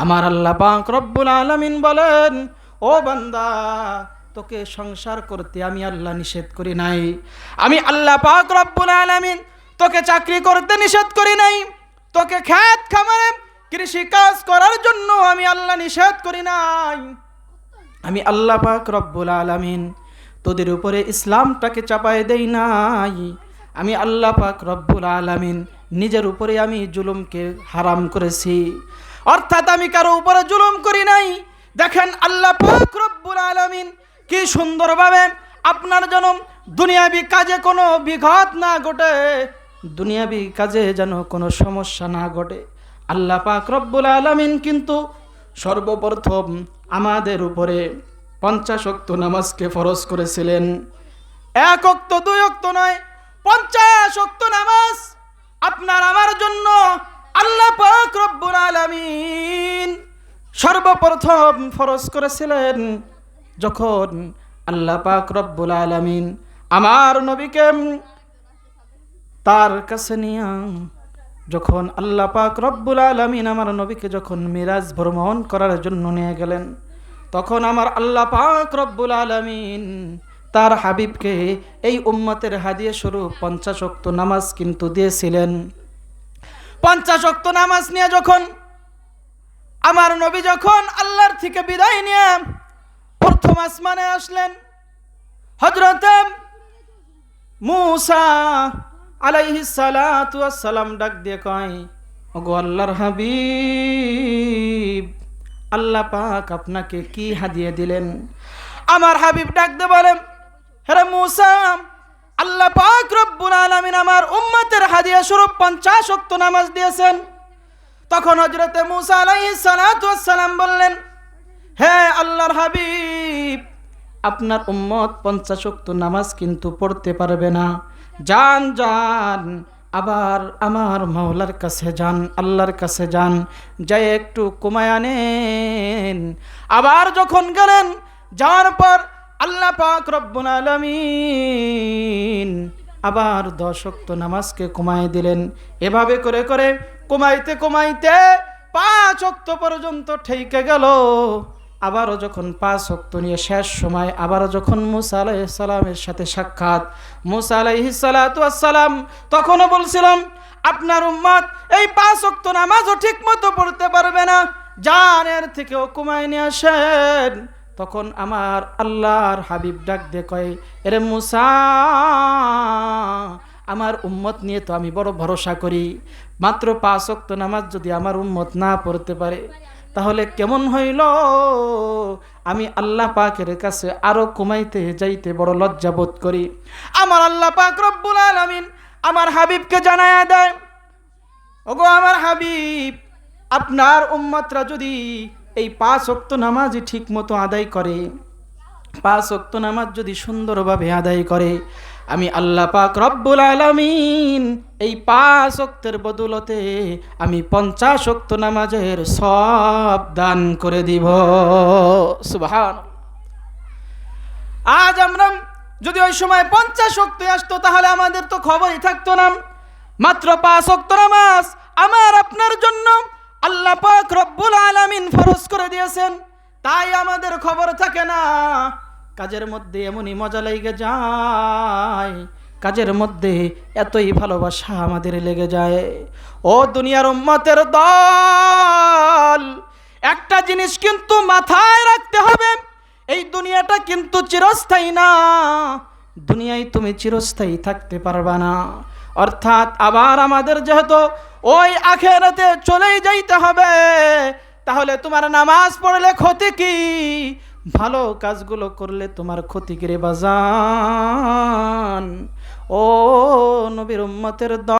আমার আল্লাহ পাক রব্বুল আলামিন বলেন, ও বান্দা, তোকে সংসার করতে আমি আল্লাহ নিষেধ করি নাই। আমি আল্লাহ পাক রব্বুল আলামিন তোকে চাকরি করতে নিষেধ করি নাই। তোকে ক্ষেত খামারে কৃষি কাজ করার জন্য আমি আল্লাহ নিষেধ করি নাই। আমি আল্লাহ পাক রব্বুল আলামিন তোদের উপরে ইসলামটাকে চাপায় দেই নাই। আমি আল্লাহ পাক রব্বুল আলামিন নিজের উপরে আমি জুলুমকে হারাম করেছি, অর্থাৎ আমি কারো উপরে জুলুম করি নাই। দেখেন আল্লাহ পাক রব্বুল আলামিন কি সুন্দরভাবে আপনার যেন দুনিয়াবি কাজে কোনো বিঘাত না ঘটে, দুনিয়াবি কাজে যেন কোনো সমস্যা না ঘটে। আল্লাহ পাক রব্বুল আলামিন কিন্তু সর্বপ্রথম আমাদের উপরে 50 ওয়াক্ত নামাজকে ফরজ করেছিলেন। 1 ওয়াক্ত 2 ওয়াক্ত নয়, 50 ওয়াক্ত নামাজ আপনার আমার জন্য আল্লাহ পাক রব্বুল আলামিন সর্বপ্রথম ফরজ করেছিলেন। যখন আল্লাহ পাক রব্বুল আলামিন আমার নবীকে তার কাছে নিয়ে, যখন আল্লাহ পাক রব্বুল আলামিন আমার নবীকে যখন মিরাজ ভ্রমণ করার জন্য নিয়ে গেলেন, তখন আমার আল্লাহ পাক রব্বুল আলামিন তার হাবিবকে এই উম্মতের হাদিয়া স্বরূপ 50 ওয়াক্ত নামাজ কিন্তু দিয়েছিলেন। 50 ওয়াক্ত নামাজ নিয়ে যখন আমার নবী যখন আল্লাহর থেকে বিদায় নিয়ে প্রথম আসমানে আসলেন, হযরত মূসা আলাইহিস সালাতু ওয়াস সালাম ডাক দিয়ে কয়, ওগো আল্লাহর হাবিব, আল্লাহ পাক আপনাকে কি হাদিয়া দিলেন? আমার হাবিব ডাক দিয়ে বলেন, হে মূসা, আল্লাহ পাক রব্বুল আলামিন আমার উম্মতের হাদিয়া স্বরূপ 50 ওয়াক্ত নামাজ দিয়েছেন। তখন হযরত মূসা আলাইহিস সালাতু ওয়াস সালাম বললেন, হে আল্লাহর হাবিব, আপনার উম্মত 50 ওয়াক্ত নামাজ কিন্তু পড়তে পারবে না। যান যান, আবার আমার মাওলার কাছে যান, আল্লাহর কাছে যান, যাই একটু কমায় আনেন। আবার যখন গেলেন, যাওয়ার পর আল্লাহ পাক রব্বুল আলামিন আবার 10 ওয়াক্ত নামাজকে কমায় দিলেন। এভাবে করে করে কমাইতে কমাইতে 5 ওয়াক্ত পর্যন্ত ঠেকে গেল। আবারও যখন 5 ওয়াক্ত নিয়ে শেষ সময় আবারও যখন মূসা আলাইহিস সালামের সাথে সাক্ষাৎ, মূসা আলাইহিস সালাতু ওয়াস সালাম তখনও বলছিলাম, আপনার উম্মত এই 5 ওয়াক্ত নামাজও ঠিক মতো পড়তে পারবে না, যান এর থেকেও কমায় নিয়ে আসেন। তখন আমার আল্লাহর হাবিব ডাক দিয়ে কয়, এরে মূসা, আমার উম্মত নিয়ে তো আমি বড় ভরসা করি। মাত্র 5 ওয়াক্ত নামাজ যদি আমার উম্মত না পড়তে পারে, তাহলে কেমন হইল? আমি আল্লাহ পাকের কাছে আরো কমাইতে যাইতে বড় লজ্জা বোধ করি। আমার আল্লাহ পাক রব্বুল আলামিন আমার হাবিবকে জানায়া দেয়, ওগো আমার হাবিব, আপনার উম্মতরা যদি এই 5 ওয়াক্ত নামাজই ঠিক মতো আদায় করে, 5 ওয়াক্ত নামাজ যদি সুন্দরভাবে আদায় করে, আমি আল্লাহ পাক রব্বুল আলামিন এই 5 ওয়াক্তের বদৌলতে আমি 50 ওয়াক্ত নামাজের সওয়াব দান করে দিব। সুবহানাল্লাহ। আজ আমরা যদি ওই সময় 50 ওয়াক্ত আসতো, তাহলে আমাদের তো খবরই থাকতো না। মাত্র 5 ওয়াক্ত নামাজ আমার আপনার জন্য আল্লাহ পাক রব্বুল আলামিন ফরজ করে দিয়েছেন, তাই আমাদের খবর থাকে না। কাজের মধ্যে এমনই মজা লেগে যায়, কাজের মধ্যে এতই ভালোবাসা আমাদের লেগে যায়। ও দুনিয়ার উম্মতের দল, একটা জিনিস কিন্তু মাথায় রাখতে হবে, এই দুনিয়াটা কিন্তু চিরস্থায়ী না। দুনিয়ায় তুমি চিরস্থায়ী থাকতে পারবা না, অর্থাৎ আবার আমাদের যেহেতু ওই আখিরাতে চলেই যাইতে হবে, তাহলে তোমার নামাজ পড়লে ক্ষতি কি? ভালো কাজগুলো করলে তোমার ক্ষতি কি রে বাজান? ও নবীর উম্মতের দল।